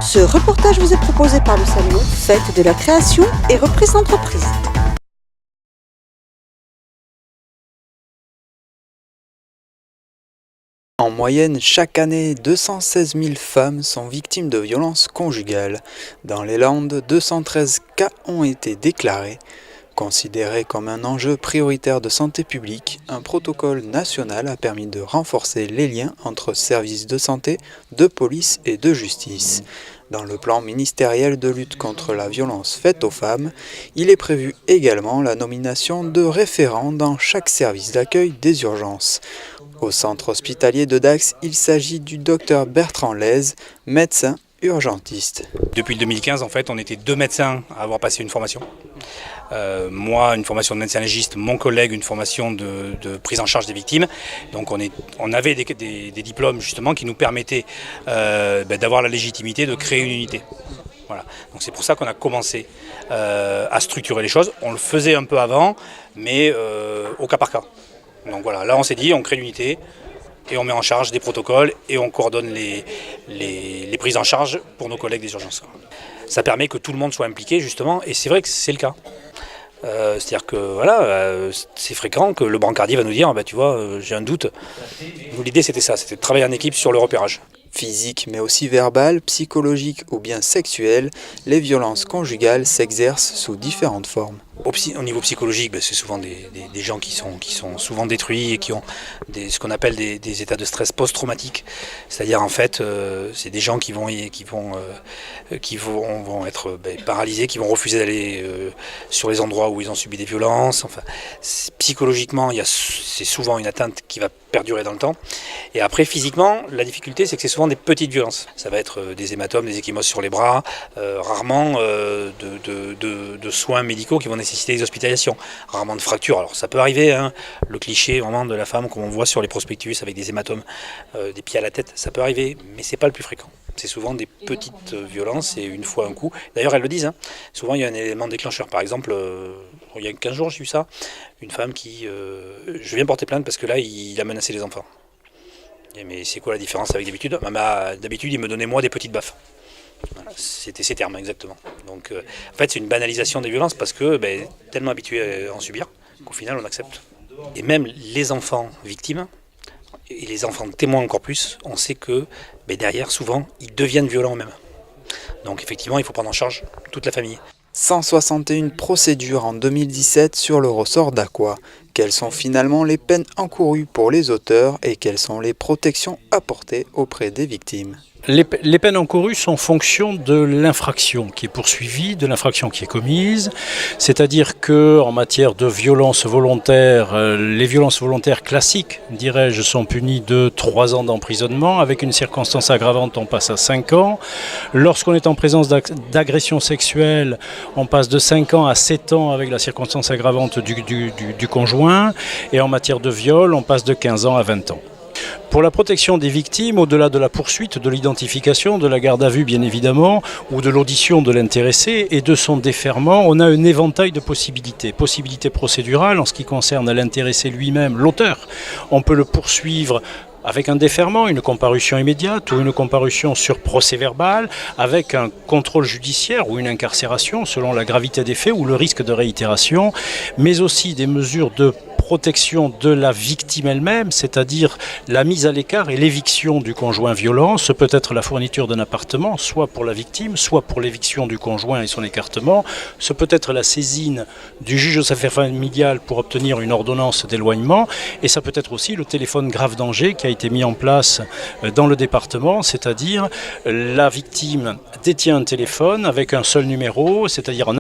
Ce reportage vous est proposé par le Salon, fête de la création et reprise d'entreprise. En moyenne, chaque année, 216 000 femmes sont victimes de violences conjugales. Dans les Landes, 213 cas ont été déclarés. Considéré comme un enjeu prioritaire de santé publique, un protocole national a permis de renforcer les liens entre services de santé, de police et de justice. Dans le plan ministériel de lutte contre la violence faite aux femmes, il est prévu également la nomination de référents dans chaque service d'accueil des urgences. Au centre hospitalier de Dax, il s'agit du docteur Bertrand Lez, médecin urgentiste. Depuis le 2015, en fait, on était 2 médecins à avoir passé une formation. Moi, une formation de médecin légiste, mon collègue, une formation de prise en charge des victimes. Donc on avait des diplômes justement qui nous permettaient d'avoir la légitimité de créer une unité. Voilà. Donc c'est pour ça qu'on a commencé à structurer les choses. On le faisait un peu avant, mais au cas par cas. Donc voilà, là on s'est dit, on crée l'unité et on met en charge des protocoles et on coordonne les prises en charge pour nos collègues des urgences. Ça permet que tout le monde soit impliqué justement, et c'est vrai que c'est le cas. C'est-à-dire que voilà, c'est fréquent que le brancardier va nous dire tu vois, j'ai un doute. L'idée c'était ça, c'était de travailler en équipe sur le repérage. Physique mais aussi verbale, psychologique ou bien sexuelle, les violences conjugales s'exercent sous différentes formes. Au niveau psychologique, c'est souvent des gens qui sont souvent détruits et qui ont ce qu'on appelle des états de stress post-traumatique. C'est-à-dire en fait, c'est des gens qui vont être paralysés, qui vont refuser d'aller sur les endroits où ils ont subi des violences. Enfin, psychologiquement, c'est souvent une atteinte qui va perdurer dans le temps. Et après, physiquement, la difficulté, c'est que c'est souvent des petites violences. Ça va être des hématomes, des ecchymoses sur les bras, rarement de soins médicaux qui vont nécessiter des hospitalisations, rarement de fractures. Alors ça peut arriver, le cliché vraiment de la femme qu'on voit sur les prospectus avec des hématomes, des pieds à la tête, ça peut arriver, mais c'est pas le plus fréquent. C'est souvent des petites violences et une fois un coup. D'ailleurs elles le disent, souvent il y a un élément déclencheur. Par exemple, il y a 15 jours j'ai eu ça, une femme qui... je viens porter plainte parce que là il a menacé les enfants. Mais c'est quoi la différence avec d'habitude ? D'habitude il me donnait moi des petites baffes. Voilà, c'était ces termes exactement. Donc en fait c'est une banalisation des violences parce que tellement habitués à en subir qu'au final on accepte. Et même les enfants victimes et les enfants témoins encore plus, on sait que derrière souvent ils deviennent violents eux-mêmes. Donc effectivement il faut prendre en charge toute la famille. 161 procédures en 2017 sur le ressort d'Aqua. Quelles sont finalement les peines encourues pour les auteurs et quelles sont les protections apportées auprès des victimes ? Les peines encourues sont en fonction de l'infraction qui est poursuivie, de l'infraction qui est commise. C'est-à-dire qu'en matière de violences volontaires, les violences volontaires classiques, dirais-je, sont punies de 3 ans d'emprisonnement. Avec une circonstance aggravante, on passe à 5 ans. Lorsqu'on est en présence d'agression sexuelle, on passe de 5 ans à 7 ans avec la circonstance aggravante du conjoint. Et en matière de viol, on passe de 15 ans à 20 ans. Pour la protection des victimes, au-delà de la poursuite, de l'identification, de la garde à vue bien évidemment, ou de l'audition de l'intéressé et de son déferment, on a un éventail de possibilités. Possibilités procédurales en ce qui concerne l'intéressé lui-même, l'auteur. On peut le poursuivre avec un déferment, une comparution immédiate ou une comparution sur procès verbal, avec un contrôle judiciaire ou une incarcération selon la gravité des faits ou le risque de réitération, mais aussi des mesures de protection de la victime elle-même, c'est-à-dire la mise à l'écart et l'éviction du conjoint violent. Ce peut être la fourniture d'un appartement, soit pour la victime, soit pour l'éviction du conjoint et son écartement. Ce peut être la saisine du juge aux affaires familiales pour obtenir une ordonnance d'éloignement. Et ça peut être aussi le téléphone grave danger qui a été mis en place dans le département, c'est-à-dire la victime détient un téléphone avec un seul numéro, c'est-à-dire un